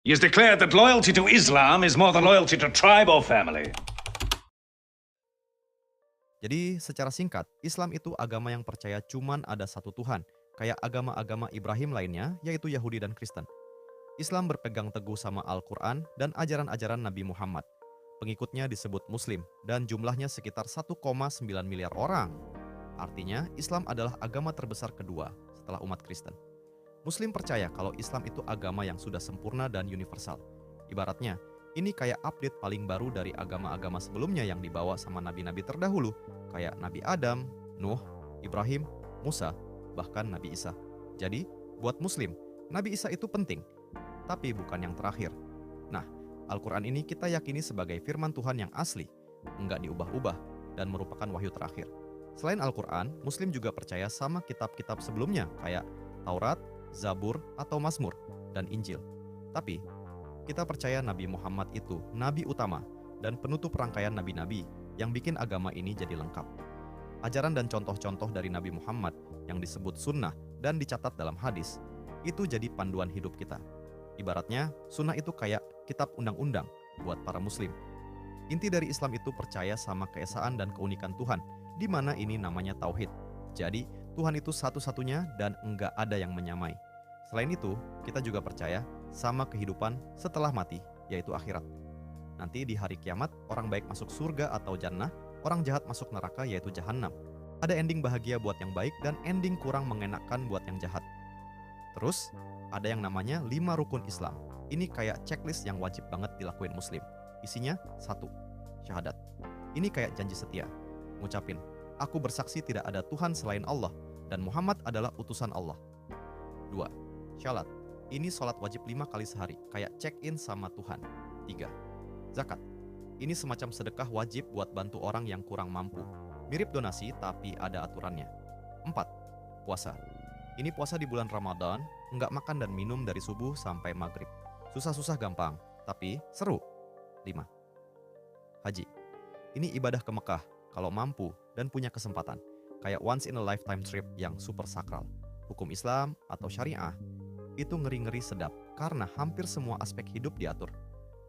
He has declared that loyalty to Islam is more than loyalty to tribe or family. Jadi secara singkat, Islam itu agama yang percaya cuman ada satu Tuhan, kayak agama-agama Ibrahim lainnya, yaitu Yahudi dan Kristen. Islam berpegang teguh sama Al-Quran dan ajaran-ajaran Nabi Muhammad. Pengikutnya disebut Muslim, dan jumlahnya sekitar 1,9 miliar orang. Artinya, Islam adalah agama terbesar kedua setelah umat Kristen. Muslim percaya kalau Islam itu agama yang sudah sempurna dan universal. Ibaratnya, ini kayak update paling baru dari agama-agama sebelumnya yang dibawa sama nabi-nabi terdahulu, kayak Nabi Adam, Nuh, Ibrahim, Musa, bahkan Nabi Isa. Jadi, buat Muslim, Nabi Isa itu penting, tapi bukan yang terakhir. Nah, Al-Quran ini kita yakini sebagai firman Tuhan yang asli, enggak diubah-ubah, dan merupakan wahyu terakhir. Selain Al-Quran, Muslim juga percaya sama kitab-kitab sebelumnya, kayak Taurat, Zabur, atau Mazmur, dan Injil. Tapi, kita percaya Nabi Muhammad itu nabi utama dan penutup rangkaian nabi-nabi yang bikin agama ini jadi lengkap. Ajaran dan contoh-contoh dari Nabi Muhammad yang disebut sunnah dan dicatat dalam hadis, itu jadi panduan hidup kita. Ibaratnya, sunnah itu kayak kitab undang-undang buat para muslim. Inti dari Islam itu percaya sama keesaan dan keunikan Tuhan, di mana ini namanya tauhid. Jadi, Tuhan itu satu-satunya dan enggak ada yang menyamai. Selain itu, kita juga percaya sama kehidupan setelah mati, yaitu akhirat. Nanti di hari kiamat, orang baik masuk surga atau jannah, orang jahat masuk neraka yaitu jahanam. Ada ending bahagia buat yang baik dan ending kurang mengenakan buat yang jahat. Terus, ada yang namanya 5 rukun Islam. Ini kayak checklist yang wajib banget dilakuin muslim. Isinya 1. Syahadat. Ini kayak janji setia. Ngucapin, aku bersaksi tidak ada Tuhan selain Allah dan Muhammad adalah utusan Allah. 2. Syalat. Ini sholat wajib 5 kali sehari, kayak check-in sama Tuhan. 3. Zakat. Ini semacam sedekah wajib buat bantu orang yang kurang mampu. Mirip donasi tapi ada aturannya. 4. Puasa. Ini puasa di bulan Ramadan, nggak makan dan minum dari subuh sampai maghrib. Susah-susah gampang, tapi seru. 5. Haji. Ini ibadah ke Mekah, kalau mampu dan punya kesempatan. Kayak once in a lifetime trip yang super sakral. Hukum Islam atau syariah, itu ngeri-ngeri sedap karena hampir semua aspek hidup diatur.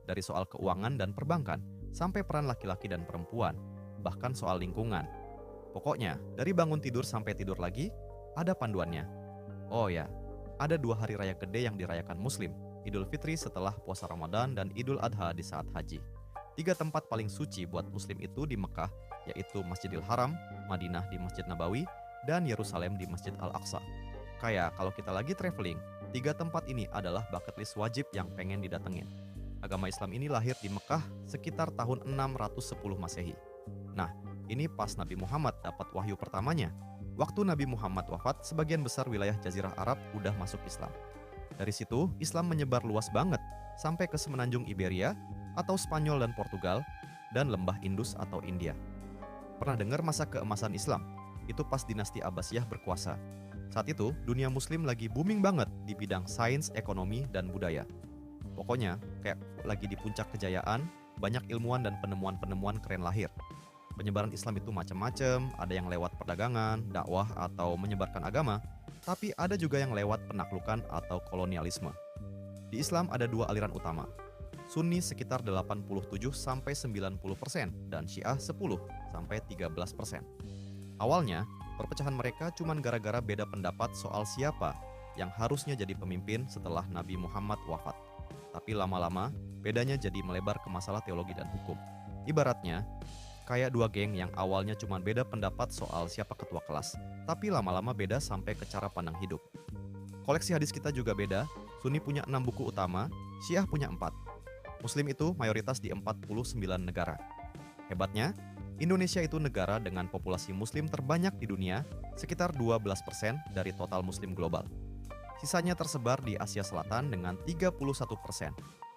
Dari soal keuangan dan perbankan, sampai peran laki-laki dan perempuan, bahkan soal lingkungan. Pokoknya, dari bangun tidur sampai tidur lagi, ada panduannya. Oh ya, ada 2 hari raya gede yang dirayakan Muslim, Idul Fitri setelah puasa Ramadan dan Idul Adha di saat haji. 3 tempat paling suci buat Muslim itu di Mekah, yaitu Masjidil Haram, Madinah di Masjid Nabawi, dan Yerusalem di Masjid Al-Aqsa. Kayak kalau kita lagi traveling, 3 tempat ini adalah bucket list wajib yang pengen didatengin. Agama Islam ini lahir di Mekah sekitar tahun 610 Masehi. Nah, ini pas Nabi Muhammad dapat wahyu pertamanya. Waktu Nabi Muhammad wafat, sebagian besar wilayah Jazirah Arab udah masuk Islam. Dari situ, Islam menyebar luas banget, sampai ke semenanjung Iberia, atau Spanyol dan Portugal, dan lembah Indus atau India. Pernah dengar masa keemasan Islam? Itu pas dinasti Abbasiyah berkuasa. Saat itu, dunia muslim lagi booming banget di bidang sains, ekonomi, dan budaya. Pokoknya, kayak lagi di puncak kejayaan, banyak ilmuwan dan penemuan-penemuan keren lahir. Penyebaran Islam itu macam-macam, ada yang lewat perdagangan, dakwah, atau menyebarkan agama, tapi ada juga yang lewat penaklukan atau kolonialisme. Di Islam ada 2 aliran utama. Sunni sekitar 87-90% dan Syiah 10-13%. Awalnya, perpecahan mereka cuma gara-gara beda pendapat soal siapa yang harusnya jadi pemimpin setelah Nabi Muhammad wafat. Tapi lama-lama, bedanya jadi melebar ke masalah teologi dan hukum. Ibaratnya, kayak 2 geng yang awalnya cuma beda pendapat soal siapa ketua kelas, tapi lama-lama beda sampai ke cara pandang hidup. Koleksi hadis kita juga beda, Sunni punya 6 buku utama, Syiah punya 4. Muslim itu mayoritas di 49 negara. Hebatnya, Indonesia itu negara dengan populasi muslim terbanyak di dunia, sekitar 12% dari total muslim global. Sisanya tersebar di Asia Selatan dengan 31%,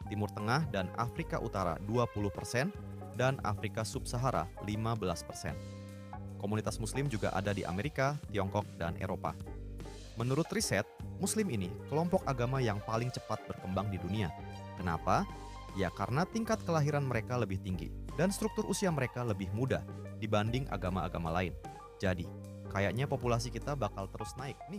Timur Tengah dan Afrika Utara 20%, dan Afrika Sub-Sahara 15%. Komunitas muslim juga ada di Amerika, Tiongkok, dan Eropa. Menurut riset, muslim ini kelompok agama yang paling cepat berkembang di dunia. Kenapa? Ya karena tingkat kelahiran mereka lebih tinggi dan struktur usia mereka lebih muda dibanding agama-agama lain. Jadi, kayaknya populasi kita bakal terus naik nih.